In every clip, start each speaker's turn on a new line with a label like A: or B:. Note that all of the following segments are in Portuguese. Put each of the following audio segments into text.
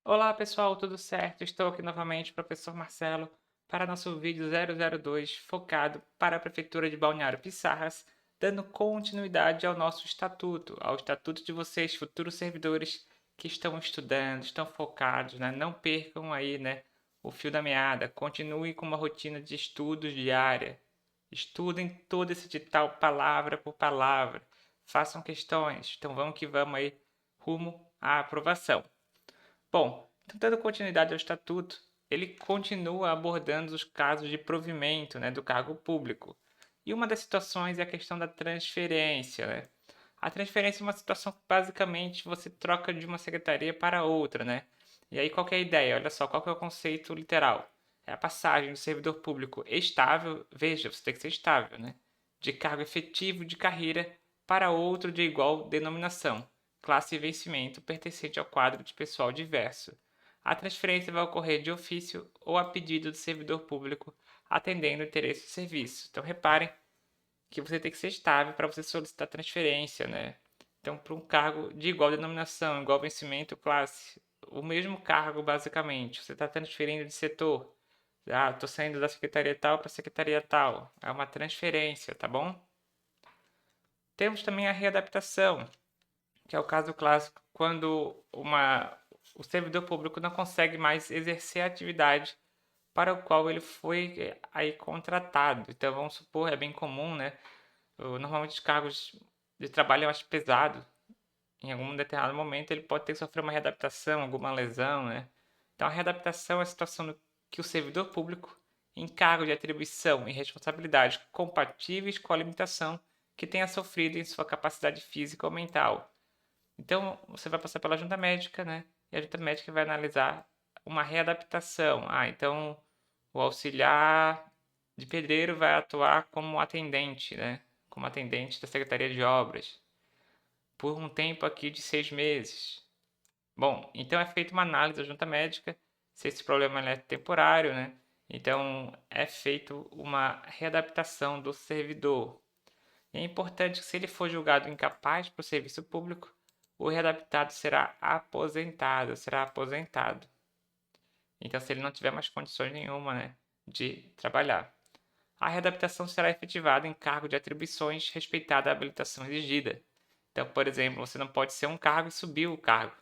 A: Olá pessoal, tudo certo? Estou aqui novamente, professor Marcelo, para nosso vídeo 002 focado para a Prefeitura de Balneário Pissarras, dando continuidade ao nosso estatuto, ao estatuto de vocês, futuros servidores que estão estudando, estão focados, né? Não percam aí, né, o fio da meada, continuem com uma rotina de estudos diária, estudem todo esse edital palavra por palavra, façam questões, então vamos que vamos aí rumo à aprovação. Bom, então, dando continuidade ao Estatuto, ele continua abordando os casos de provimento, né, do cargo público. E uma das situações é a questão da transferência, né? A transferência é uma situação que basicamente você troca de uma secretaria para outra, né? E aí qual que é a ideia? Olha só, qual que é o conceito literal? É a passagem do servidor público estável, veja, você tem que ser estável, né? De cargo efetivo de carreira para outro de igual denominação, classe e vencimento pertencente ao quadro de pessoal diverso. A transferência vai ocorrer de ofício ou a pedido do servidor público, atendendo o interesse do serviço. Então reparem que você tem que ser estável para você solicitar transferência, né? Então, para um cargo de igual denominação, igual vencimento, classe, o mesmo cargo basicamente, você está transferindo de setor. Ah, estou saindo da secretaria tal para a secretaria tal. É uma transferência, tá bom? Temos também a readaptação, que é o caso clássico quando o servidor público não consegue mais exercer a atividade para o qual ele foi aí contratado. Então, vamos supor, é bem comum, né? Normalmente os cargos de trabalho é mais pesado. Em algum determinado momento ele pode ter que sofrer uma readaptação, alguma lesão, né? Então, a readaptação é a situação no que o servidor público, em cargo de atribuição e responsabilidade compatíveis com a limitação que tenha sofrido em sua capacidade física ou mental. Então, você vai passar pela junta médica, né? E a junta médica vai analisar uma readaptação. Ah, então o auxiliar de pedreiro vai atuar como atendente, né? Como atendente da Secretaria de Obras, por um tempo aqui de 6 meses. Bom, então é feita uma análise da junta médica, se esse problema é temporário, né? Então é feito uma readaptação do servidor. E é importante que, se ele for julgado incapaz para o serviço público, o readaptado será aposentado, será aposentado. Então, se ele não tiver mais condições nenhuma, né, de trabalhar. A readaptação será efetivada em cargo de atribuições, respeitada a habilitação exigida. Então, por exemplo, você não pode ser um cargo e subir o cargo.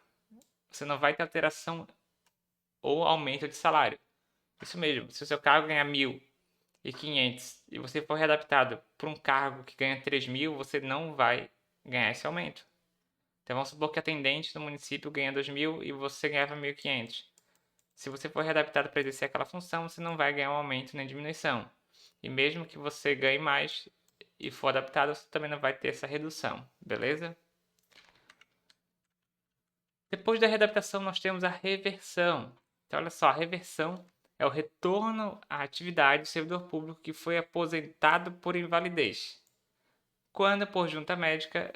A: Você não vai ter alteração ou aumento de salário. Isso mesmo, se o seu cargo ganhar 1.500 e você for readaptado para um cargo que ganha 3.000, você não vai ganhar esse aumento. Então vamos supor que a atendente do município ganha 2.000 e você ganhava 1.500. Se você for readaptado para exercer aquela função, você não vai ganhar um aumento nem diminuição. E mesmo que você ganhe mais e for adaptado, você também não vai ter essa redução, beleza? Depois da readaptação, nós temos a reversão. Então, olha só, a reversão é o retorno à atividade do servidor público que foi aposentado por invalidez. Quando por junta médica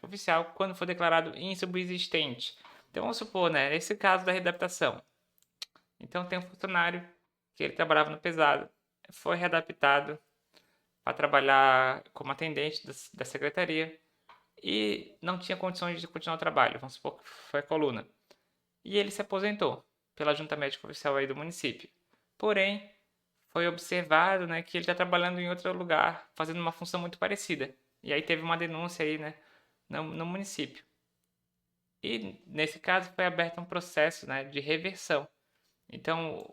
A: oficial, quando for declarado insubsistente. Então, vamos supor, né, nesse caso da readaptação. Então, tem um funcionário que ele trabalhava no pesado, foi readaptado para trabalhar como atendente da secretaria e não tinha condições de continuar o trabalho. Vamos supor que foi a coluna. E ele se aposentou pela junta médica oficial aí do município. Porém, foi observado, né, que ele está trabalhando em outro lugar, fazendo uma função muito parecida. E aí teve uma denúncia aí, né, no município. E nesse caso foi aberto um processo, né, de reversão. Então,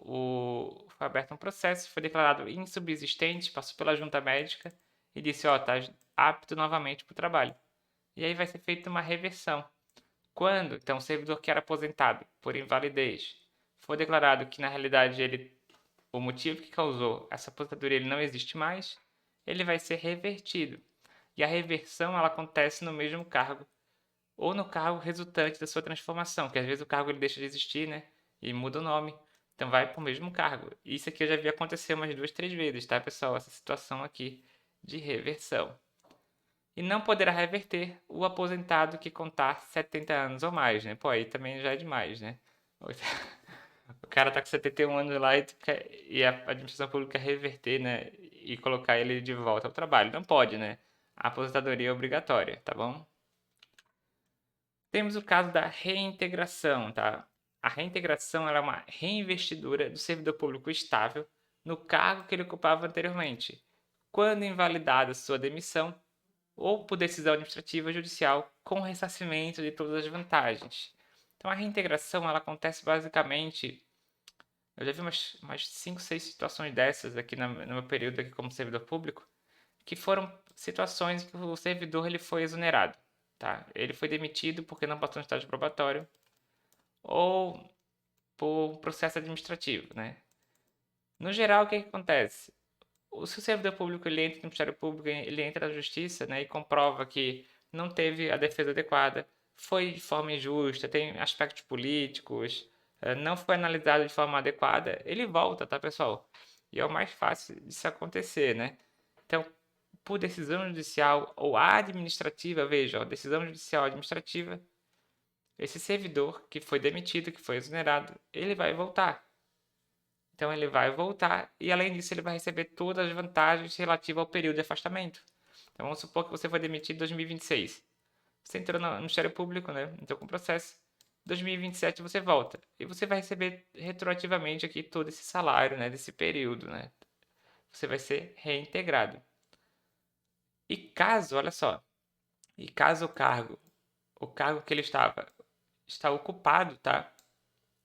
A: foi aberto um processo, foi declarado insubsistente, passou pela junta médica e disse, ó, tá apto novamente para o trabalho. E aí vai ser feita uma reversão. Quando, então, o servidor que era aposentado por invalidez for declarado que, na realidade, o motivo que causou essa aposentadoria ele não existe mais, ele vai ser revertido. E a reversão ela acontece no mesmo cargo ou no cargo resultante da sua transformação, que às vezes o cargo ele deixa de existir, né? E muda o nome. Então vai para o mesmo cargo. Isso aqui eu já vi acontecer umas 2, 3 vezes, tá, pessoal? Essa situação aqui de reversão. E não poderá reverter o aposentado que contar 70 anos ou mais, né? Pô, aí também já é demais, né? O cara tá com 71 anos lá e a administração pública reverter, né? E colocar ele de volta ao trabalho. Não pode, né? A aposentadoria é obrigatória, tá bom? Temos o caso da reintegração, tá? A reintegração ela é uma reinvestidura do servidor público estável no cargo que ele ocupava anteriormente, quando invalidada sua demissão ou por decisão administrativa ou judicial com ressarcimento de todas as vantagens. Então a reintegração ela acontece basicamente, eu já vi umas 5, 6 situações dessas aqui no meu período aqui como servidor público, que foram situações em que o servidor ele foi exonerado, tá? Ele foi demitido porque não passou no estágio probatório ou por processo administrativo, né? No geral, o que acontece? Se o servidor público ele entra no Ministério Público, ele entra na Justiça, né, e comprova que não teve a defesa adequada, foi de forma injusta, tem aspectos políticos, não foi analisado de forma adequada, ele volta, tá, pessoal? E é o mais fácil disso acontecer, né? Então, por decisão judicial ou administrativa, veja, ó, decisão judicial ou administrativa, esse servidor que foi demitido, que foi exonerado, ele vai voltar. Então ele vai voltar e além disso ele vai receber todas as vantagens relativas ao período de afastamento. Então vamos supor que você foi demitido em 2026. Você entrou no Ministério Público, né? Entrou com processo. 2027 você volta e você vai receber retroativamente aqui todo esse salário, né, desse período, né? Você vai ser reintegrado. E caso, olha só, e caso o cargo que ele está ocupado, tá?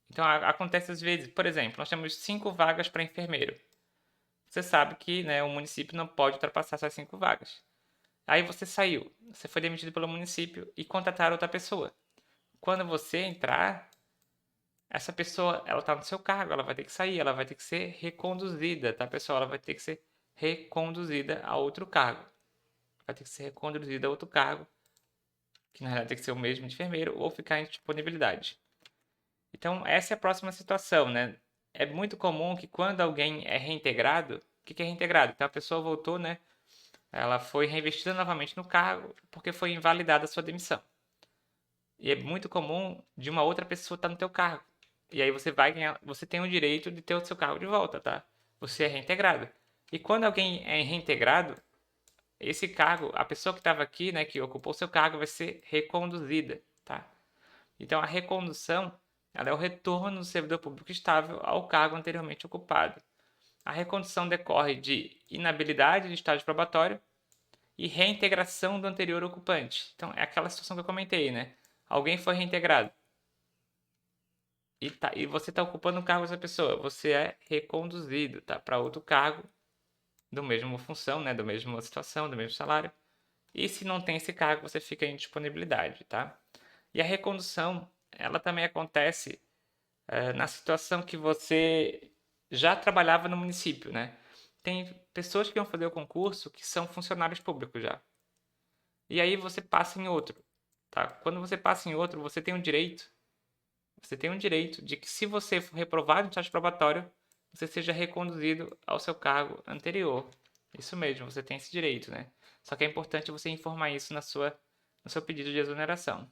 A: Então acontece às vezes, por exemplo, nós temos 5 vagas para enfermeiro. Você sabe que, né, o município não pode ultrapassar essas 5 vagas. Aí você saiu, você foi demitido pelo município e contrataram outra pessoa. Quando você entrar, essa pessoa, ela está no seu cargo, ela vai ter que sair, ela vai ter que ser reconduzida, tá, pessoal? Ela vai ter que ser reconduzida a outro cargo. Vai ter que ser reconduzida a outro cargo, que na realidade tem que ser o mesmo de enfermeiro, ou ficar em disponibilidade. Então, essa é a próxima situação, né? É muito comum que quando alguém é reintegrado, o que é reintegrado? Então a pessoa voltou, né? Ela foi reinvestida novamente no cargo porque foi invalidada a sua demissão. E é muito comum de uma outra pessoa estar no teu cargo. E aí você vai ganhar, você tem o direito de ter o seu cargo de volta, tá? Você é reintegrado. E quando alguém é reintegrado, esse cargo, a pessoa que estava aqui, né, que ocupou o seu cargo, vai ser reconduzida, tá? Então a recondução, ela é o retorno do servidor público estável ao cargo anteriormente ocupado. A recondução decorre de inabilidade de estágio probatório e reintegração do anterior ocupante. Então, é aquela situação que eu comentei, né? Alguém foi reintegrado e você está ocupando o cargo dessa pessoa. Você é reconduzido, tá? Para outro cargo, do mesmo função, né? Da mesma situação, do mesmo salário. E se não tem esse cargo, você fica em disponibilidade, tá? E a recondução, ela também acontece na situação que você já trabalhava no município, né? Tem pessoas que vão fazer o concurso que são funcionários públicos já. E aí você passa em outro, tá? Quando você passa em outro, você tem um direito de que se você for reprovado no estágio probatório, você seja reconduzido ao seu cargo anterior. Isso mesmo, você tem esse direito, né? Só que é importante você informar isso no seu pedido de exoneração,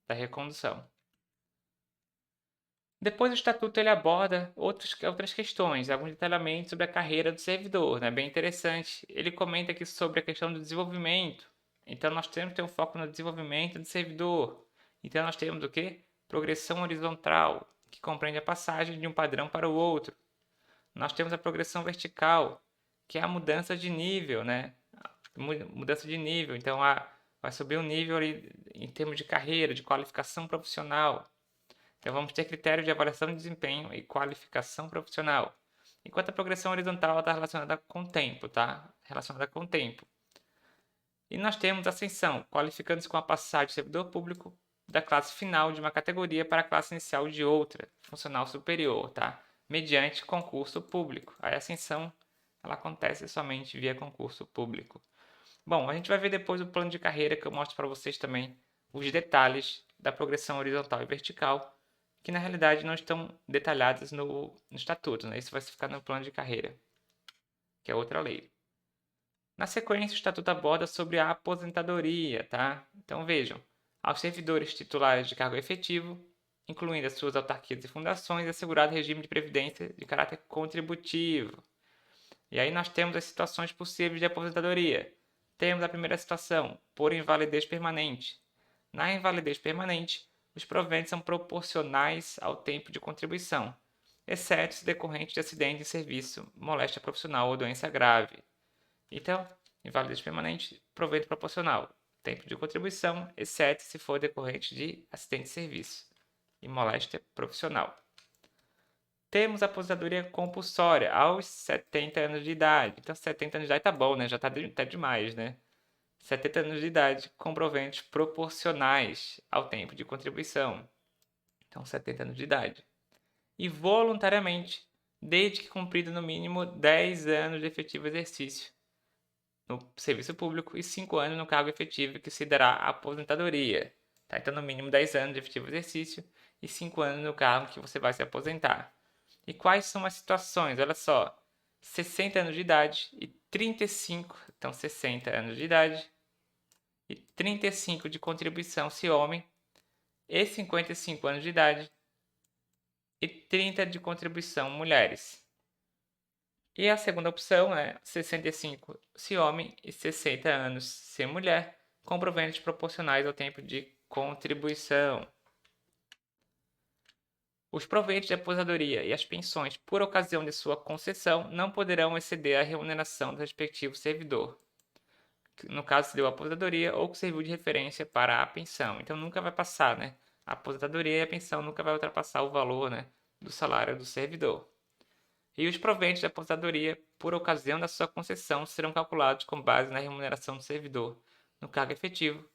A: da recondução. Depois o estatuto ele aborda outras questões, alguns detalhamentos sobre a carreira do servidor, né? Bem interessante. Ele comenta aqui sobre a questão do desenvolvimento. Então nós temos que ter um foco no desenvolvimento do servidor. Então nós temos o quê? Progressão horizontal, que compreende a passagem de um padrão para o outro. Nós temos a progressão vertical, que é a mudança de nível, né? Mudança de nível. Então vai subir um nível ali em termos de carreira, de qualificação profissional. Então vamos ter critérios de avaliação de desempenho e qualificação profissional. Enquanto a progressão horizontal está relacionada com o tempo, tá? Relacionada com o tempo. E nós temos ascensão, qualificando-se com a passagem de servidor público da classe final de uma categoria para a classe inicial de outra, funcional superior, tá? Mediante concurso público. A ascensão ela acontece somente via concurso público. Bom, a gente vai ver depois o plano de carreira que eu mostro para vocês também os detalhes da progressão horizontal e vertical, que na realidade não estão detalhadas no estatuto, né? Isso vai ficar no plano de carreira, que é outra lei. Na sequência, o estatuto aborda sobre a aposentadoria, tá? Então vejam, aos servidores titulares de cargo efetivo, incluindo as suas autarquias e fundações, é assegurado regime de previdência de caráter contributivo. E aí nós temos as situações possíveis de aposentadoria. Temos a primeira situação, por invalidez permanente. Na invalidez permanente, os proventos são proporcionais ao tempo de contribuição, exceto se decorrente de acidente de serviço, moléstia profissional ou doença grave. Então, invalidez permanente, provento proporcional, tempo de contribuição, exceto se for decorrente de acidente de serviço e moléstia profissional. Temos a aposentadoria compulsória aos 70 anos de idade. Então, 70 anos de idade tá bom, né? Já tá demais, né? 70 anos de idade com proventos proporcionais ao tempo de contribuição. Então, 70 anos de idade. E voluntariamente, desde que cumprido no mínimo 10 anos de efetivo exercício no serviço público e 5 anos no cargo efetivo, que se dará aposentadoria. Tá? Então, no mínimo 10 anos de efetivo exercício e 5 anos no cargo que você vai se aposentar. E quais são as situações? Olha só, 60 anos de idade e 35, então 60 anos de idade e 35 de contribuição se homem, e 55 anos de idade e 30 de contribuição mulheres. E a segunda opção é 65 se homem e 60 anos se mulher, com proventos proporcionais ao tempo de contribuição. Os proventos de aposentadoria e as pensões por ocasião de sua concessão não poderão exceder a remuneração do respectivo servidor. No caso, se deu a aposentadoria ou que serviu de referência para a pensão. Então, nunca vai passar, né? A aposentadoria e a pensão nunca vai ultrapassar o valor, né, do salário do servidor. E os proventos de aposentadoria por ocasião da sua concessão serão calculados com base na remuneração do servidor, no cargo efetivo,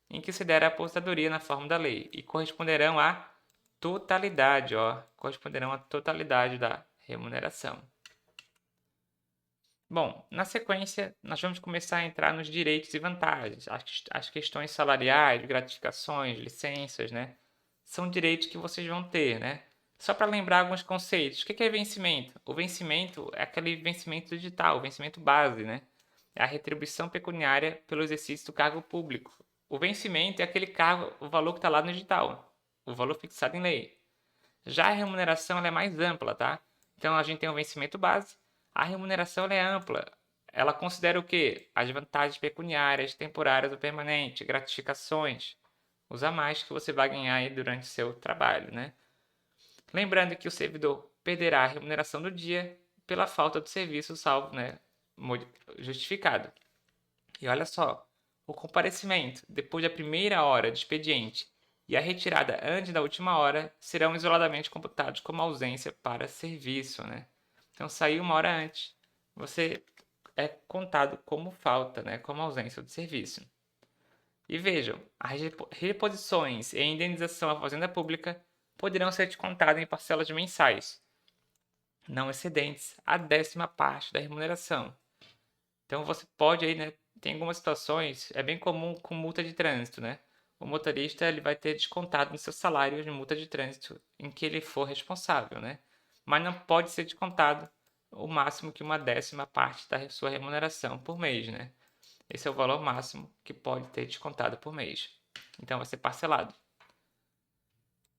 A: em que se der a aposentadoria na forma da lei, e corresponderão à totalidade, corresponderão à totalidade da remuneração. Bom, na sequência, nós vamos começar a entrar nos direitos e vantagens. As questões salariais, gratificações, licenças, né? São direitos que vocês vão ter, né? Só para lembrar alguns conceitos. O que é vencimento? O vencimento é aquele vencimento digital, o vencimento base, né? É a retribuição pecuniária pelo exercício do cargo público. O vencimento é aquele cargo, o valor que está lá no edital, o valor fixado em lei. Já a remuneração ela é mais ampla, tá? Então a gente tem o vencimento base, a remuneração ela é ampla. Ela considera o quê? As vantagens pecuniárias, temporárias ou permanentes, gratificações, os a mais que você vai ganhar aí durante o seu trabalho, né? Lembrando que o servidor perderá a remuneração do dia pela falta do serviço, salvo, né, justificado. E olha só, o comparecimento depois da primeira hora de expediente e a retirada antes da última hora serão isoladamente computados como ausência para serviço, né? Então, saiu uma hora antes, você é contado como falta, né? Como ausência do serviço. E vejam, as reposições e indenização à fazenda pública poderão ser descontadas em parcelas mensais, não excedentes a 10ª parte da remuneração. Então, você pode aí, né? Tem algumas situações, é bem comum com multa de trânsito, né? O motorista ele vai ter descontado no seu salário de multa de trânsito em que ele for responsável, né? Mas não pode ser descontado o máximo que uma 10ª parte da sua remuneração por mês, né? Esse é o valor máximo que pode ter descontado por mês. Então vai ser parcelado.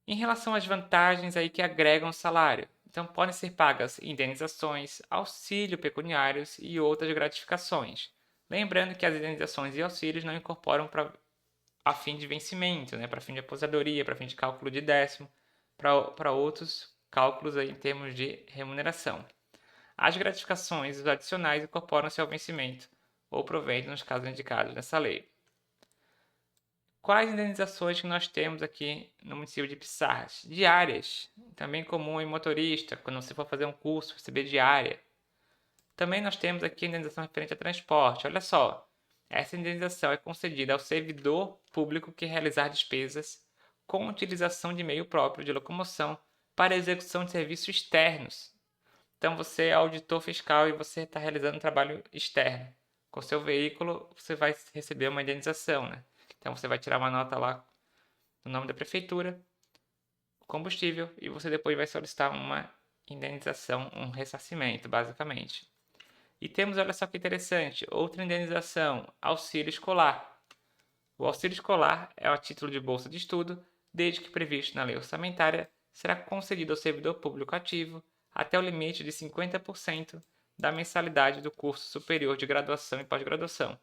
A: Em relação às vantagens aí que agregam o salário, então podem ser pagas indenizações, auxílio pecuniários e outras gratificações. Lembrando que as indenizações e auxílios não incorporam a fim de vencimento, né? Para fim de aposentadoria, para fim de cálculo de décimo, para outros cálculos aí em termos de remuneração. As gratificações e os adicionais incorporam-se ao vencimento ou provento nos casos indicados nessa lei. Quais indenizações que nós temos aqui no município de Pissarras? Diárias, também comum em motorista, quando você for fazer um curso, receber diária. Também nós temos aqui a indenização referente a transporte. Olha só, essa indenização é concedida ao servidor público que realizar despesas com utilização de meio próprio de locomoção para execução de serviços externos. Então você é auditor fiscal e você está realizando um trabalho externo. Com seu veículo, você vai receber uma indenização, né? Então você vai tirar uma nota lá no nome da prefeitura, combustível, e você depois vai solicitar uma indenização, um ressarcimento, basicamente. E temos, olha só que interessante, outra indenização, auxílio escolar. O auxílio escolar é a título de bolsa de estudo, desde que previsto na lei orçamentária, será concedido ao servidor público ativo até o limite de 50% da mensalidade do curso superior de graduação e pós-graduação,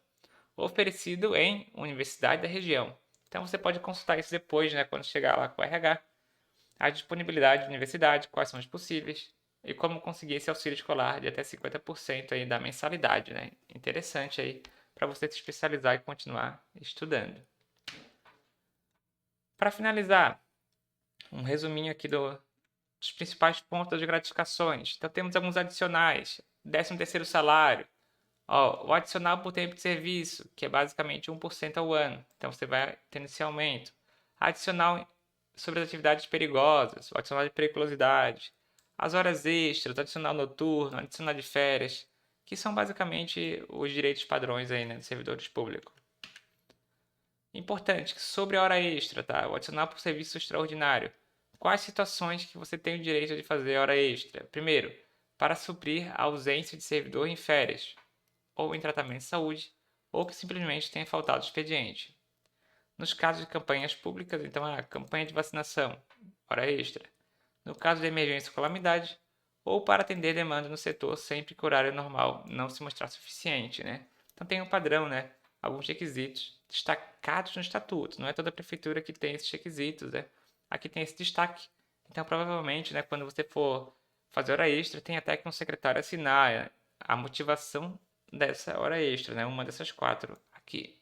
A: oferecido em universidade da região, Então você pode consultar isso depois, né, quando chegar lá com o RH, a disponibilidade de universidade, quais são os possíveis e como conseguir esse auxílio escolar de até 50% aí da mensalidade, né? Interessante aí para você se especializar e continuar estudando. Para finalizar, um resuminho aqui dos principais pontos das gratificações. Então temos alguns adicionais, 13º salário, ó, o adicional por tempo de serviço, que é basicamente 1% ao ano. Então você vai tendo esse aumento. Adicional sobre as atividades perigosas, o adicional de periculosidade, as horas extras, o adicional noturno, o adicional de férias, que são basicamente os direitos padrões aí, né, dos servidores públicos. Importante, sobre a hora extra, tá? O adicional por serviço extraordinário. Quais situações que você tem o direito de fazer hora extra? Primeiro, para suprir a ausência de servidor em férias, ou em tratamento de saúde, ou que simplesmente tenha faltado expediente. Nos casos de campanhas públicas, então a campanha de vacinação, hora extra. No caso de emergência ou calamidade, ou para atender demanda no setor sempre que o horário normal não se mostrar suficiente, né? Então tem um padrão, né? Alguns requisitos destacados no estatuto. Não é toda prefeitura que tem esses requisitos, né? Aqui tem esse destaque. Então provavelmente, né, quando você for fazer hora extra, tem até que um secretário assinar a motivação dessa hora extra, né? Uma dessas 4 aqui.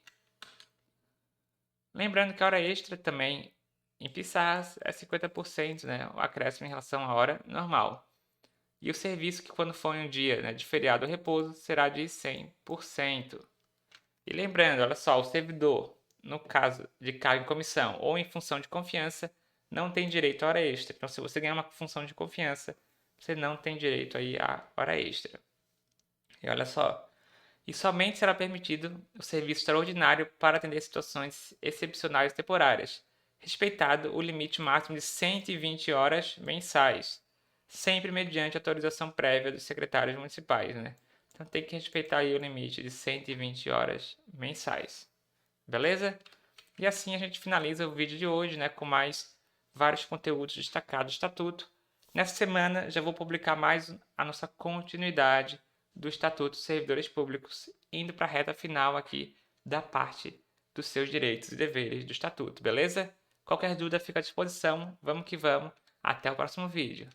A: Lembrando que a hora extra também em Pissarras é 50%, né? O acréscimo em relação à hora normal. E o serviço que quando for em um dia, né, de feriado ou repouso será de 100%. E lembrando, olha só, o servidor, no caso de cargo em comissão ou em função de confiança, não tem direito à hora extra. Então, se você ganhar uma função de confiança, você não tem direito aí à hora extra. E olha só, e somente será permitido o serviço extraordinário para atender situações excepcionais e temporárias, respeitado o limite máximo de 120 horas mensais, sempre mediante autorização prévia dos secretários municipais, né? Então tem que respeitar aí o limite de 120 horas mensais. Beleza? E assim a gente finaliza o vídeo de hoje, né, com mais vários conteúdos destacados do Estatuto. Nessa semana já vou publicar mais a nossa continuidade do Estatuto dos Servidores Públicos, indo para a reta final aqui da parte dos seus direitos e deveres do Estatuto, beleza? Qualquer dúvida fica à disposição. Vamos que vamos. Até o próximo vídeo.